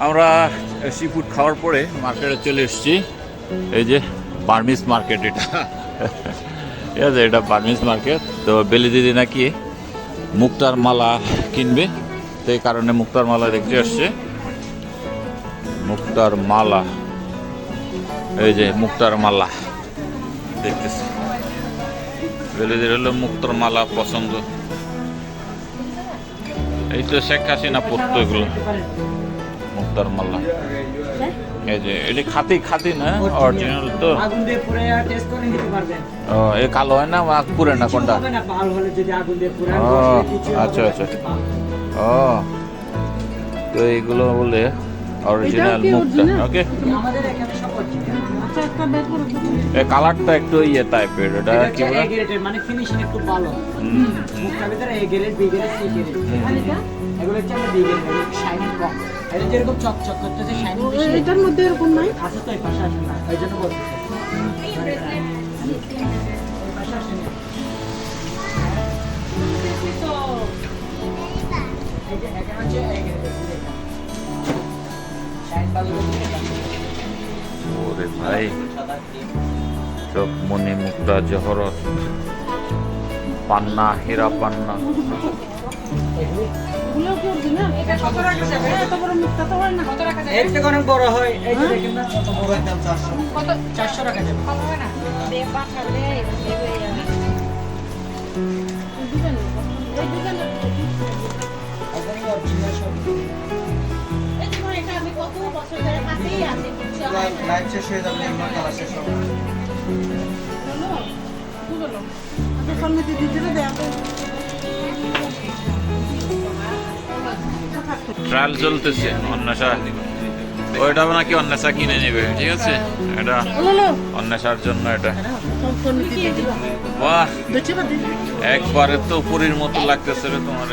আমরা sea food খাওয়ার পরে মার্কেটে চলে এসেছি। এই যে বার্মিজ মার্কেট, এটা ঠিক আছে, এটা বার্মিজ মার্কেট। তো বেলি দিদি নাকি মুক্তার মালা কিনবে, তো এই কারণে মুক্তার মালা দেখতে আসছে। মুক্তার মালা, এই যে মুক্তার মালা দেখতেছি। বেলি দিদির হলো মুক্তার মালা পছন্দ। এই তো শেখ হাসিনা পড়তো এগুলো, মুক্তার মালা। এই যে এটা খাতি না, অরিজিনাল তো। আগুন দিয়ে পুড়ে টেস্ট করে নিতে পারবেন। ও এ কালো হয় না, পুরে না কোনটা? হবে না, ভালো হলে যদি আগুন দিয়ে পুড়ে। ও আচ্ছা আচ্ছা। ও তো এইগুলো বলে অরিজিনাল মুক্তা। ওকে, আমাদের এখানে সব অরিজিনাল। আচ্ছা, একটা বের করো তো। এই কালারটা একটু ইয়ে টাইপের, এটা কি বলে? এ গ্রেডের, মানে ফিনিশিং একটু ভালো। মুক্তার ভিতরে A grade, B grade, C grade. এগুলো হচ্ছে আমরা বি গ্রেড, শাইনিং কম। এটা যেরকম চকচক করতেছে, শাইনিং বেশি। এটার মধ্যে এরকম নাই? আছে তো, এই পাশে আসে না, এই জন্য বলছি। এই পাশে আসে না। এই যে এখানে হচ্ছে এ গ্রেড, শাইন ভালো করে। ওরে ভাই, চোখ মনি মুক্তা জহরত, পান্না, হীরা পান্না। এগুলো কি অরিজিনাল? এটা কত রাখা যাবে? এত বড় মুক্তা তো হয় না। কত রাখা যাবে? এর থেকে অনেক বড় হয়। এই যে দেখেন না, কত বড় একদম 400। কত? 400 রাখা যাবে। কম হবে না? দেব বাছালে এই হয়ে যাবে। এই দোকানে একদম অরিজিনাল সব। এই যে এটা আমি কত বছর ধরে কাছেই আছে, কিছু হয় না। লাইভ শেষ হয়ে যাবে, এমন কালার শেষ হবে। হলো? কি বলো? আচ্ছা, সমিতি দিতে দেয়া তো। ট্রায়াল চলতেছে। অন্বেষা ওইটা নাকি অন্বেষা কিনে নেবে, ঠিক আছে? এটা অন্বেষার জন্য এটা। সমিতি দিয়ে দিবা। বাহ, দেখছি বা দিদি। একবারে তো পুরীর মতো লাগতেছে রে তোমার।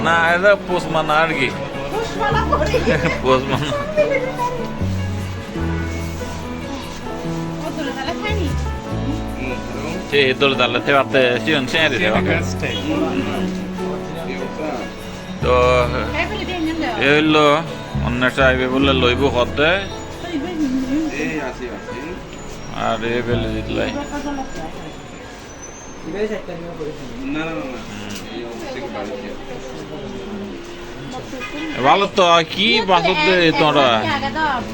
না এটা পোষমানা আর কি, পুষ্পালা করি। পোষমানা। কত তাহলে খাইনি? Sì, dove dalle te parte sì, non c'è di va. তো খাই ফেলে দিয়ে নিন দাও। এই হলো অন্যটা আইবে বলে লইব হতে, আর এ বেলে দিলাই। এবারে একটা নিয়ে করেছি। ভালো তো, কি বাসতে তোরা?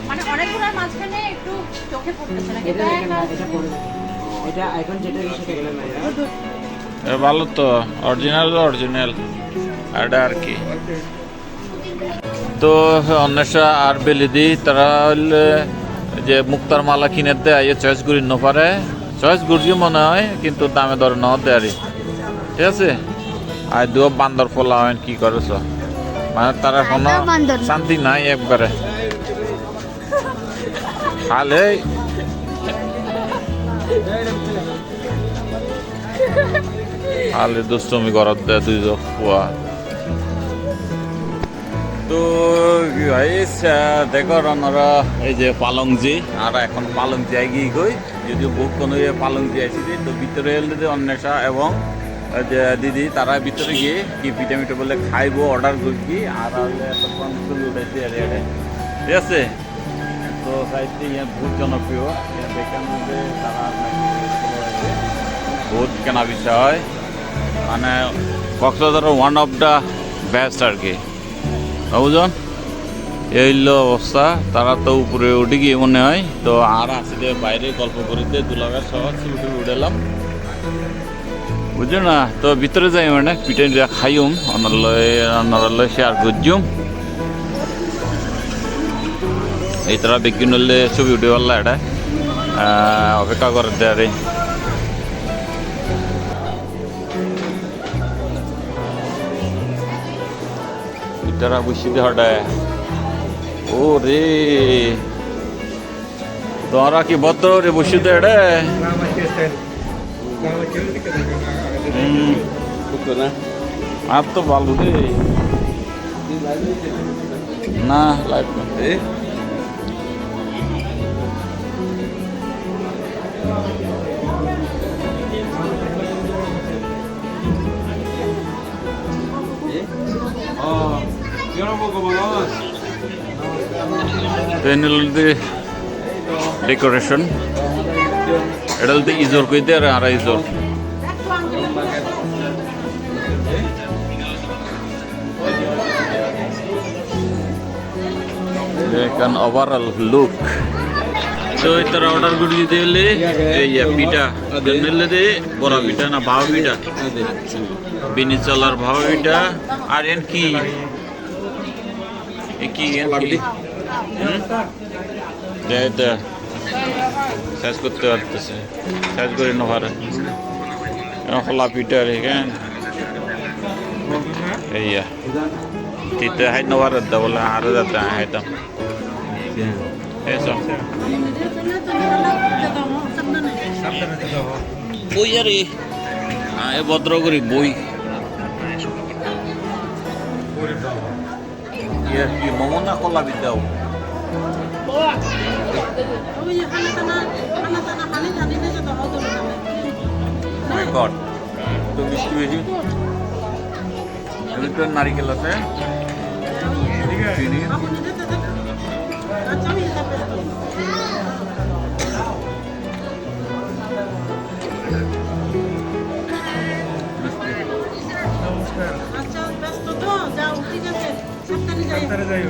মানে অনেক ঘোরার মাঝখানে একটু চোখে পড়তেছে না, এটা দেখেন না, এটা পড়ে যাবে। এটা এখন যেটা সেটা গেল না। ভালো তো, অরিজিনাল এটা আর কি। তো অন্বেষা আর বেলিদি তারা হইলে যে মুক্তার মালা কিনে দেয়, চয়েস করি ন পারে, চয়েস করছি মনে হয়, কিন্তু দামে দরে ন দেয় আর ঠিক আছে। আর দু বান্দর ফলা হয়, কি করেছ? মানে তারা কোনো শান্তি নাই একবারে, খালে খালে দুষ্টমি করার দেয় দুইজন পোয়া। তো দেখো রান্নারা এই যে পালংজি, আর এখন পালংজি এগিয়ে গই, যদিও বহু কোনো পালংজি আসি। তো ভিতরে এলে যে অন্বেষা এবং যে দিদি তারা ভিতরে গিয়ে কি পিঠে মিঠে বলে খাইবো, অর্ডার করছি। আর এতক্ষণ ছবি উঠেছি আর এটা, ঠিক আছে। তো সাইডটি বহুত জনপ্রিয়, দেখেন যে তারা বহুত কেনা বিষয়, মানে Cox's Bazar one of the best আর কি, বুঝুন। এই হলো অবস্থা। তারা তো উপরে উঠে গিয়ে মনে হয়। তো আর আসলে বাইরে গল্প করিতে দুলাগার সহ ছবি উঠেলাম, বুঝছো না। তো ভিতরে যাই মানে পিঠে খাইম, অন্যরালয় শেয়ার করছুম। এই তারা বিক্রি নলে ছবি উঠে পারলা, এটা অপেক্ষা করে দেয়। তারা বুঝি হঠাৎ ও রে তোরা কি বদ্ধ রে বসে দে এডে আর তো ভালো রে না লাইফ ডেকোরেশন এটা বলতে ইজোর কইতে আর ইজোর দেখেন ওভারঅল লুক তো তারা অর্ডার করে দিতে হলে এই পিঠা নিলে দে বড় পিঠা না ভাও পিঠা বিনি চালার ভাও পিঠা আর এন কি কি শেষ করতে পারতেছে শেষ করে নেওয়ার হলা পিঠা এখান iya kita hai nawar da wala arada ta hai tam eso boi ari e ভদ্রগরি বই ya কি momona kola bidau my god তো মিষ্টি বেশি এটা নারিকেল আছে চিনি আচ্ছা ব্যস্ত তো যাও ঠিক আছে সাবধানে যাই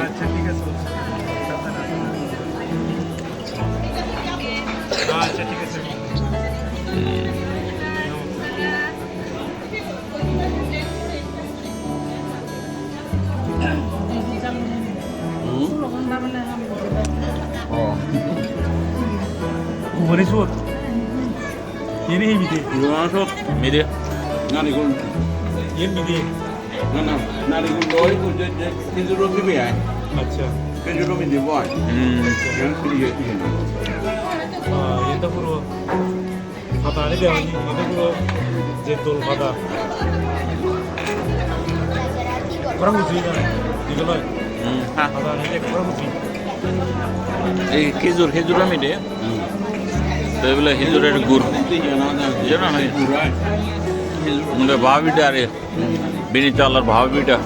আচ্ছা ঠিক আছে আচ্ছা ঠিক আছে 머리숱 얘네 미디 이거서 미리 나리고 얘 미디 나나 나리고 너희 그저 계주로 비비야 আচ্ছা 계주로 비비 뭐 그냥 그리 아 얘도 পুরো খাতা আনি দেওয়ানি এটা পুরো যে দোল খাতা করা উচিত না এগুলো হ্যাঁ খাতা আনি দেওয়া করা উচিত এই খেজুর মিলে তো এগুলো খেজুরের গুড় জানা হয় আমাদের ভাবিটা আরে বিনি চালার ভাবিটা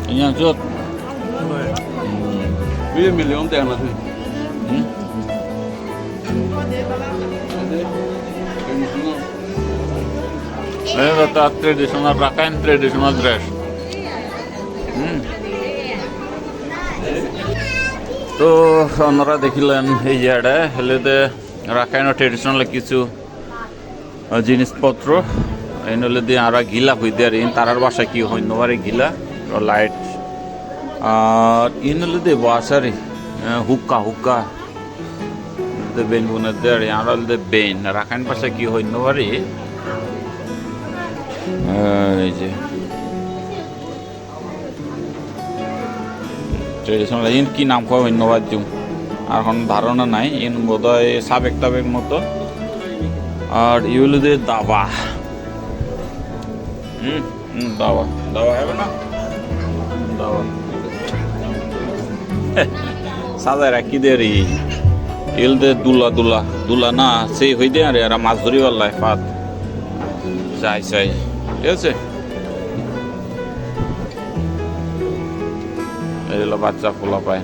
그냥 저 위에 밀리온 때 하나 এটা ট্রেডিশনাল রাখাইন ট্রেডিশনাল ড্রেস তো আপনারা দেখিলেন এই জায়গাটা হেলেতে রাখাইন ট্রেডিশনাল কিছু জিনিসপত্র এই নলে দিয়ে আর গিলা হইতে আর তারার বাসা কি হইনবারে গিলা লাইট আর ইনলে দিয়ে বাসারে হুক্কা বেন বুনের দেয় আর বেন রাখাইন বাসা কি হইনবারে এই যে ট্রেডিশনাল ইন কি নাম কয় ধন্যবাদ দিম আর এখন ধারণা নাই ইন বোধহয় সাবেক তাবেক মতো আর ইউলুদের দাবা দাবা হবে না দাবা সাজায় রাখি দে রে ইউলুদের দুলা না সেই হই দে আরে আর মাছ ধরি পাল্লাই ফাত যাই ঠিক আছে এগুলো বাচ্চা ফোলা পায়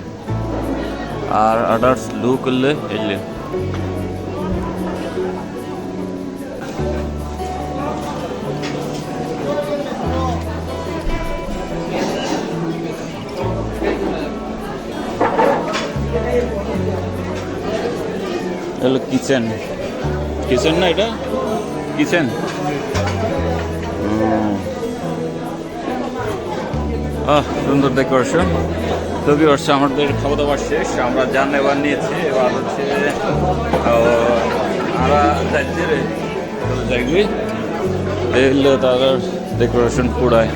আর আদার্স লু করলে এলে এলো কিচেন না এটা কিচেন সুন্দর ডেকোরেশন তবে হচ্ছে আমাদের খাওয়া দাওয়া শেষ আমরা জান এবার নিয়েছি এবার হচ্ছে আমরা যাইছি রে যাইগুলি এগুলো তাদের ডেকোরেশন পুরায়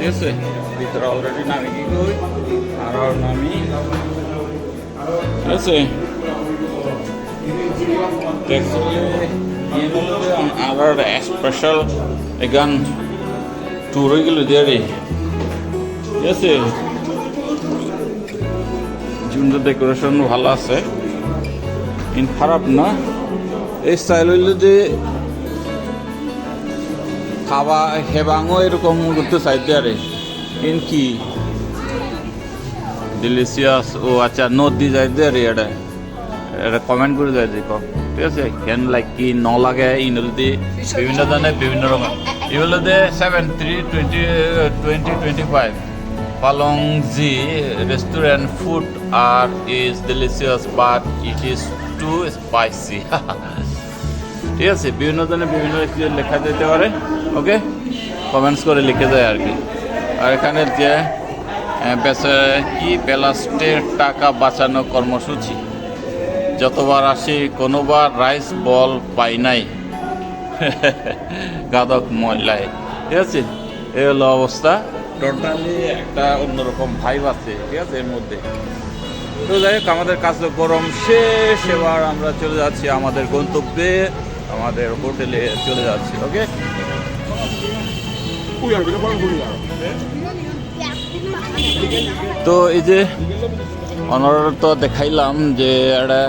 ঠিক আছে ভিতরে অলরেডি নামি কি কই আর নামি ঠিক আছে আর স্পেশাল এগান ট্যুর হয়ে গেল দিয়ে ঠিক আছে জুনটা ডেকোরেশন ভালো আছে ইন খারাপ না এই স্টাইল হইলে যে খাওয়া হেবাংও এরকম করতে চাইতে আরে ইন কি ডিলিশিয়াস ও আচ্ছা নদী যাইতে আরে এটা এটা কমেন্ট করে যায় দেখো ঠিক আছে কেন লাইক কি ন লাগে ইনলদি বিভিন্ন ধরনের বিভিন্ন রকম এগুলোতে 732025 Palongji restaurant food are is delicious but it is too spicy ঠিক আছে বিভিন্ন ধরনের বিভিন্ন লেখা যেতে পারে ওকে কমেন্টস করে লিখে যায় আর কি আর এখানে যে কি প্লাস্টের টাকা বাঁচানো কর্মসূচি যতবার আসি কোনোবার রাইস বল পাই নাই গাদক মহিলায় ঠিক আছে এই হলো অবস্থা টোটালি একটা অন্যরকম ভাইব আছে ঠিক আছে এর মধ্যে তো যাই হোক আমাদের কার্যক্রম শেষ এবার আমরা চলে যাচ্ছি আমাদের গন্তব্যে আমাদের হোটেলে চলে যাচ্ছি ওকে তো এই যে অনার তো দেখাইলাম যে একটা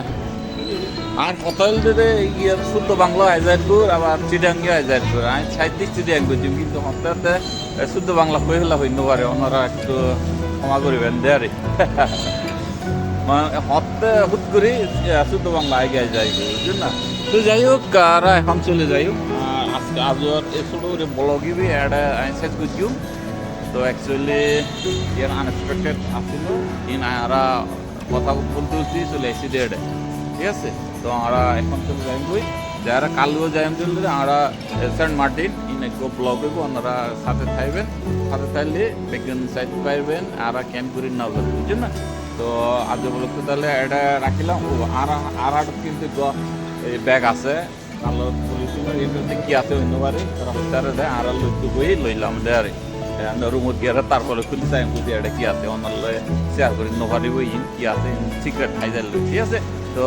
আর কথা হইল যে ইয়ার শুদ্ধ বাংলা হাজারপুর আবার চিটাঙ্গি হাজারপুর আমি সাহিত্যিক চিটাং করছি কিন্তু হঠাৎ শুদ্ধ বাংলা হয়ে হলা হইতে পারে ওনারা একটু ক্ষমা করিবেন দেয়ারে মানে হতে হুট করি শুদ্ধ বাংলা আগে যাই বুঝলেন না তো যাই হোক আর এখন চলে যাই হোক আজকে আজ ছোট করে ব্লগই একটা আমি শেষ করছি তো অ্যাকচুয়ালি ইয়ার আনএক্সপেক্টেড আসছিল ইন আরা কথা বলতে বলছি চলে এসেছি দেড়ে ঠিক আছে তো আমরা এখন চলে যাই বই যারা কালুও যাই চলে আমরা সেন্ট মার্টিন ইন একটু ব্লগে ওনারা সাথে থাকবেন সাথে থাকলে বেগুন সাইড পাইবেন আর ক্যান করি না বুঝছেন না তো আজ বলতে তাহলে এটা রাখিলাম আর কিন্তু এই ব্যাগ আছে কালো পলিথিন এগুলোতে কি আছে অন্যবারে তারা হচ্ছে দেয় আর লইতে বই লইলাম দেয়ারে রুমত গিয়ে তারপরে খুলি চাই বুঝি এটা কি আছে অন্যান্য শেয়ার করি নভারি বই কি আছে সিক্রেট হাইজার ঠিক আছে তো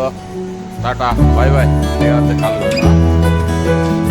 টাটা বাই বাই ঠিক আছে কালো